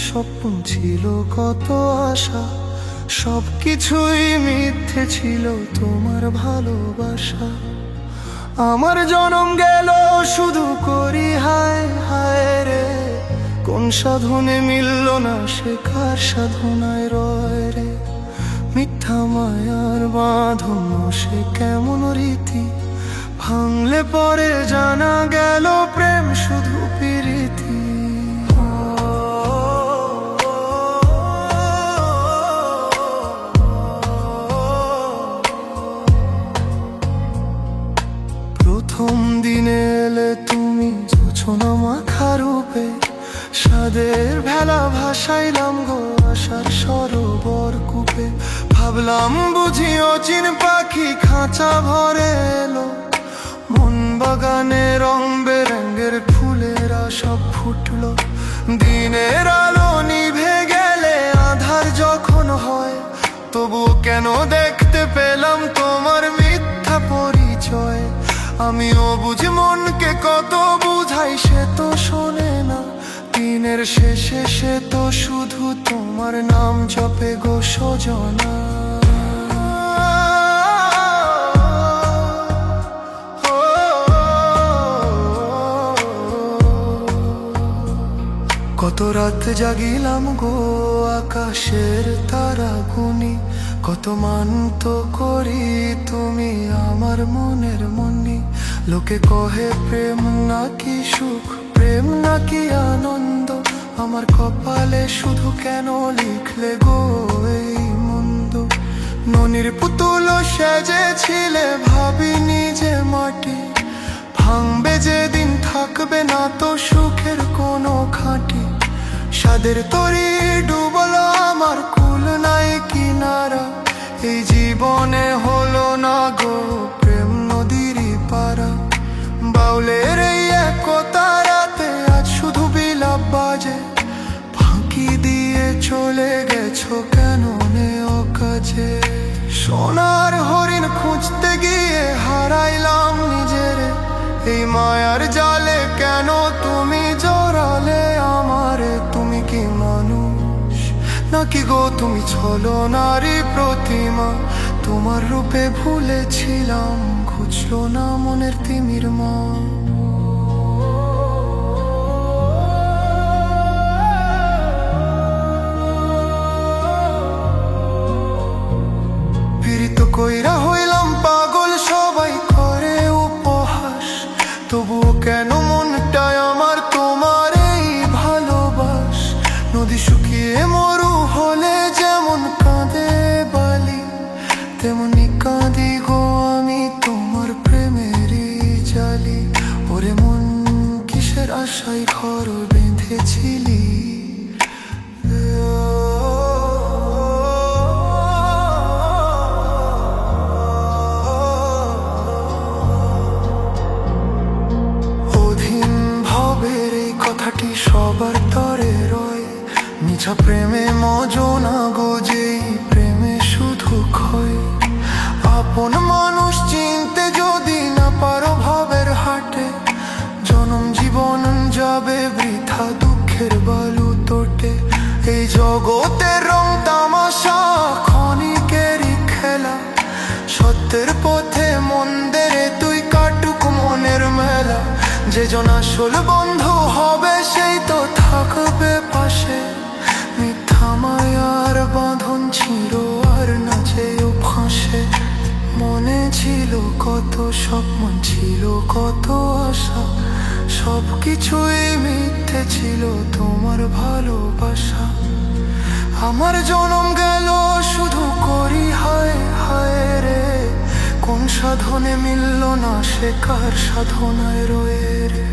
স্বপ্ন ছিল কত আশা, সবকিছুই মিথ্যে ছিল তোমার ভালোবাসা। আমার জনম গেল শুধু করি হায় হায় রে, কোন সাধনে মিলল না সে কার সাধনায় রয় রে। মিথ্যা মায়ার বাঁধন সে কেমন রীতি, ভাঙলে পরে জানা গেল প্রেম শুধু প্রীতি। প্রথম দিনে এলে তুমি জোছনা মাখা রূপে, সাদের ভেলা ভাসাইলাম গো আশার সরোবর কূপে। ভাবলাম বুঝি অচিন পাখি খাঁচা ভরে এলো, মন বাগানে রং বেরঙের ফুলেরা সব ফুটলো। দিনের আলো নিভে গেলে আধার যখন হয়, তবুও কেন দেখতে পেলাম তোমার মিথ্যা পরিচয়। আমিও বুঝি মনকে কত বুঝাই সে তো শোনে না, দিনের শেষে সে তো শুধু তোমার নাম জপে গো সজনা। কত রাত জাগিলাম গো আকাশের তারা গুনি, কত মানত করি তুমি আমার মনের মনি। লোকে কহে প্রেম নাকি সুখ, প্রেম নাকি আনন্দ, আমার কপালে শুধু কেন লিখলে গো এই মন্দ। ননির পুতুল সেজেছিলে ভাবিনি যে মাটি, ভাঙবে যেদিন থাকবে না তো সুখের কোনো খাঁটি। সাদের তরি ডুবলো আমার কুল নাই কিনারা, এই জীবনে হলো না গো প্রেম নদীর পারা। বাউলের এই একতা রাতে আজ শুধু বিলাপ বাজে, ফাঁকি দিয়ে চলে গেছো কেন নেও কাজে। সোনার হরিণ খুঁজতে গিয়ে হারাইলাম নিজের, এই মায়ার জালে কেন তুমি জড়ালে আমারে। তুমি কি মানুষ নাকি গো তুমি ছলনারী প্রতিমা, তোমার রূপে ভুলেছিলাম খুঁজলো না মনের তিমির মা। পীড়িত কইরা হইলাম পাগল সবাই করে উপহাস, তবুও কেন মনটায় আমার তোমার এই ভালোবাস। নদী শুকিয়ে মরু হলে যেমন কাঁদে বালি, তেমনি কাঁদি গো আমি তোমার প্রেমেরই জালি। ওরে মন কিসের আশায় ঘর বেঁধেছিলি, কথাটি সবার তরে রয়। মিছা প্রেমে মজনা গো যেই প্রেমে শুধু ক্ষয়। আপন মানুষ চিনতে যদি না পারো ভাবের হাটে, জনম জীবন যাবে বৃথা দুঃখের বালু তোটে। এই জগতের রং তামাশা ক্ষণিকেরই খেলা, সত্যের পথে মন্দের তুই কাটুক মনের মেলা। যে জন আসল বন্ধু হবে সেই তো থাকবে পাশে, মিথ্যা মায়ার বাঁধন ছিল আর না যেও ফাঁসে। মনে ছিল কত স্বপ্ন ছিল কত আশা, সবকিছুই মিথ্যে ছিল তোমার ভালোবাসা। আমার জনম গেল শুধু করি হায় হায় রে, কোন সাধনে মিলল না সে কার সাধনায় রয়ে রে।